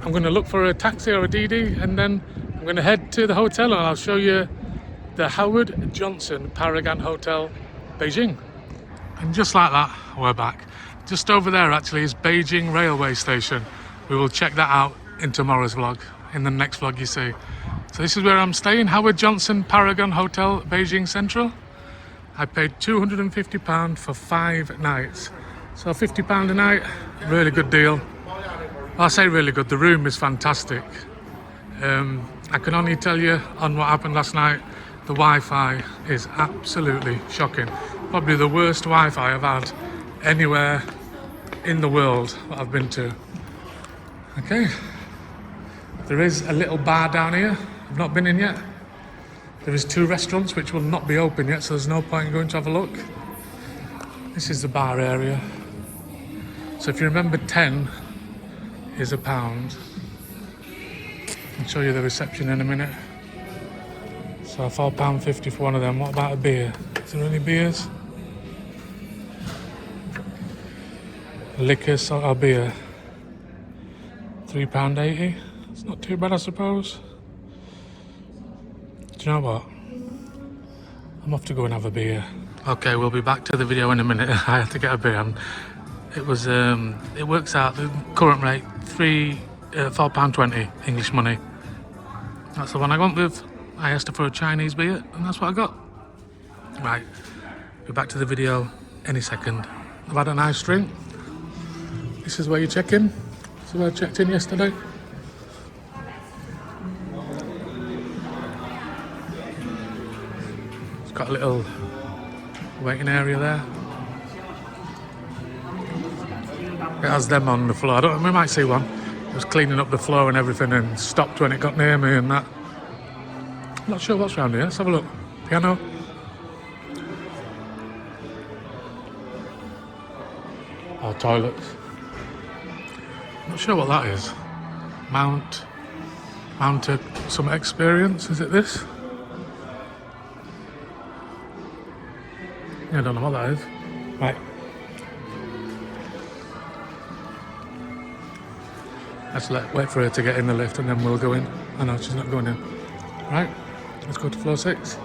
I'm going to look for a taxi or a DD, and then I'm going to head to the hotel and I'll show you the Howard Johnson Paragon Hotel, Beijing. And just like that, we're back. Just over there actually is Beijing railway station. We will check that out in tomorrow's vlog, in the next vlog you see. So this is where I'm staying, Howard Johnson Paragon Hotel, Beijing Central. I paid £250 for 5 nights. So £50 a night, really good deal. I say really good, the room is fantastic. I can only tell you on what happened last night, the Wi-Fi is absolutely shocking. Probably the worst Wi-Fi I've had anywhere in the world that I've been to. Okay, there is a little bar down here, I've not been in yet. There is 2 restaurants which will not be open yet, so there's no point in going to have a look. This is the bar area. So if you remember, 10 is £1. I'll show you the reception in a minute. So £4.50 for one of them. What about a beer? Is there any beers? Liquor sort of beer. £3.80. It's not too bad, I suppose. Do you know what? I'm off to go and have a beer. Okay, we'll be back to the video in a minute. I had to get a beer. And it was it works out the current rate £4.20 English money. That's the one I went with. I asked her for a Chinese beer and that's what I got. Right, be back to the video any second. I've had a nice drink. This is where you check in. This is where I checked in yesterday. It's got a little waiting area there. It has them on the floor. We might see one. It was cleaning up the floor and everything and stopped when it got near me and that. I'm not sure what's around here. Let's have a look. Piano. Oh, toilets. Not sure what that is. Mounted some experience. Is it this? Yeah, I don't know what that is. Right. Let's wait for her to get in the lift and then we'll go in. Oh no, she's not going in. Right, let's go to floor 6. So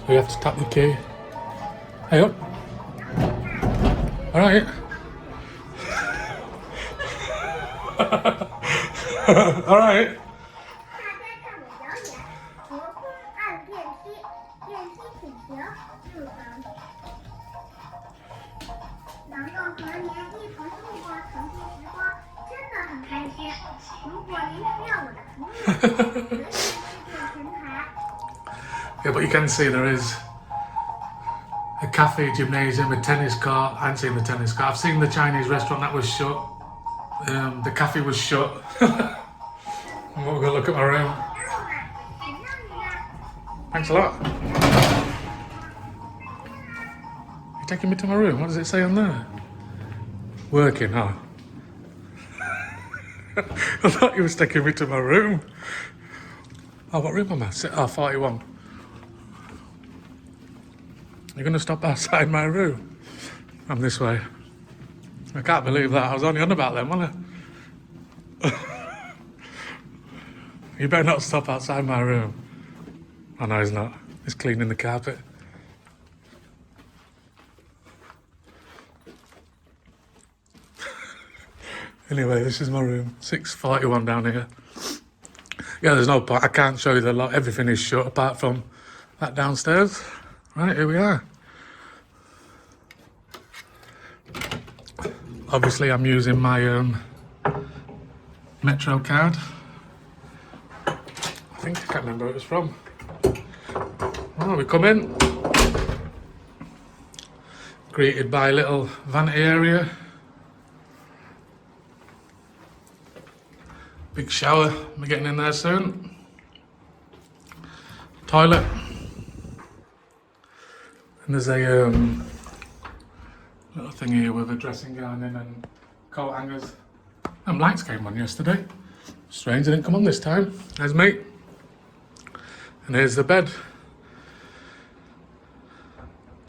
you have to tap the key. Hey up. Alright. Alright. Yeah, but you can see there is a cafe, gymnasium, a tennis court. I haven't seen the tennis court. I've seen the Chinese restaurant that was shut. The cafe was shut. I'm going to look at my room. Thanks a lot. You're taking me to my room? What does it say on there? Working, huh? I thought you was taking me to my room. Oh, what room am I? Oh, 41. You're going to stop outside my room? I'm this way. I can't believe that. I was only on about them, wasn't I? You better not stop outside my room. Oh, no, he's not. He's cleaning the carpet. Anyway, this is my room. 641 down here. Yeah, there's no point. I can't show you the lot. Everything is shut apart from that downstairs. Right, here we are. Obviously, I'm using my Metro card. I think I can't remember where it was from. Oh, we come in. Greeted by a little vanity area. Big shower. We're getting in there soon. Toilet. And there's a little thing here with a dressing gown in and coat hangers. Them lights came on yesterday. Strange, they didn't come on this time. There's me. And here's the bed.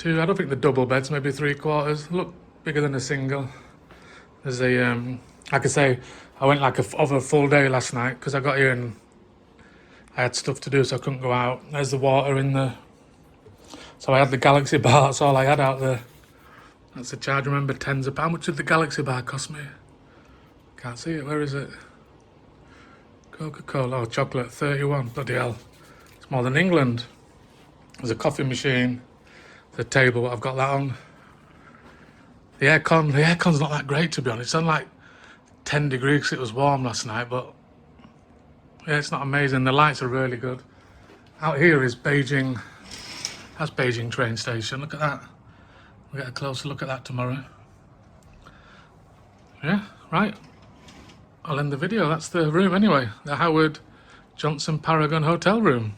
two, I don't think they're double beds, maybe 3/4. Look bigger than a single. There's a, like I say, I went like over a full day last night because I got here and I had stuff to do, so I couldn't go out. There's the water in the, so I had the Galaxy Bar, that's all I had out there. That's the charge, remember, tens of, how much did the Galaxy Bar cost me? Can't see it, where is it? Coca-Cola, oh, chocolate, 31, bloody hell. It's more than England. There's a coffee machine, the table, I've got that on. The aircon's not that great, to be honest. It's on like 10 degrees because it was warm last night, but yeah, it's not amazing. The lights are really good. Out here is Beijing. That's Beijing train station. Look at that. We'll get a closer look at that tomorrow. Yeah, right. I'll end the video. That's the room anyway. The Howard Johnson Paragon Hotel room.